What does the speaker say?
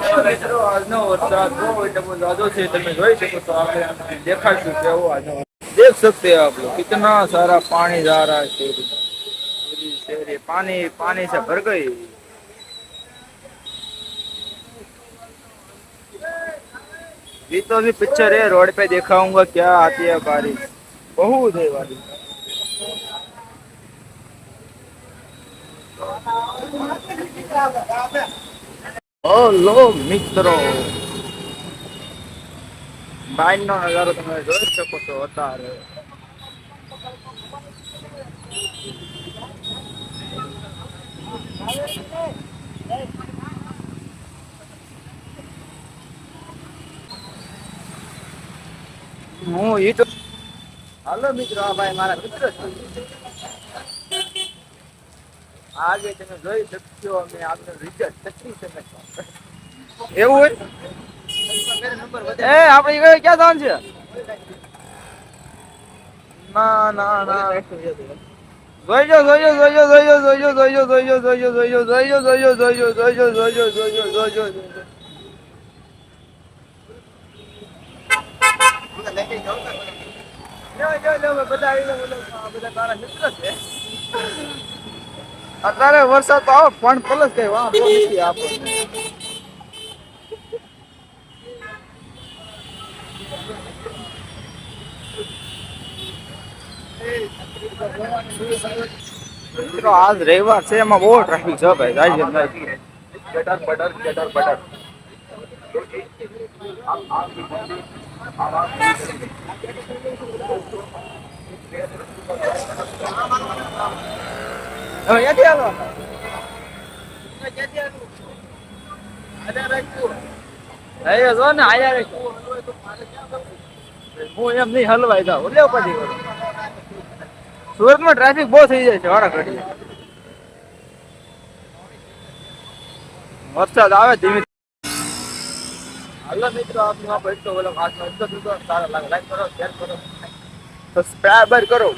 મિત્રો આજનો વરસાદ બહુ એટલે જાજો છે, તમે જોઈ શકો તો આપણે દેખાડશું કેવો આજનો देख सकते हैं आप लोग कितना सारा पानी जा रहा है पूरी शहर पानी पानी से भर गई। ये तो अभी पिक्चर है, रोड पे दिखाऊंगा क्या आती है बारिश, बहुत है बारिश। हेलो मित्रों, बाइक નો નજારો તમે જોઈ શકો છો અત્યારે। હું ઈ તો હાલો મિત્રો, આ ભાઈ મારા મિત્ર છે, આગે તમે જોઈ શકશો અમે આપનો રિઝલ્ટ ચકરી છે એવું હોય એ આપણે ક્યાં જવાનું છે? ના ના ના જોઈજો જોઈજો જોઈજો જોઈજો જોઈજો જોઈજો જોઈજો જોઈજો જોઈજો જોઈજો જોઈજો જોઈજો જોઈજો જોઈજો જોઈજો જોઈજો અત્યારે વરસાદ તો આવો પણ પ્લસ કઈ વાંધો નથી આપણને। आज रविवार से एम बहुत ट्राफिक है भाई, जाइए बटर बटर बटर बटर હું એમ નહીં હલવાઈ જાવ એટલે પછી સુરત માં ટ્રાફિક બહુ થઈ જાય છે વાળા ઘડી, વરસાદ આવે ધીમે। હાલો મિત્રો, આપનો એટલો બોલો, સારા લાગે, લાઈક કરો, શેર કરો, સબસ્ક્રાઇબ કરો।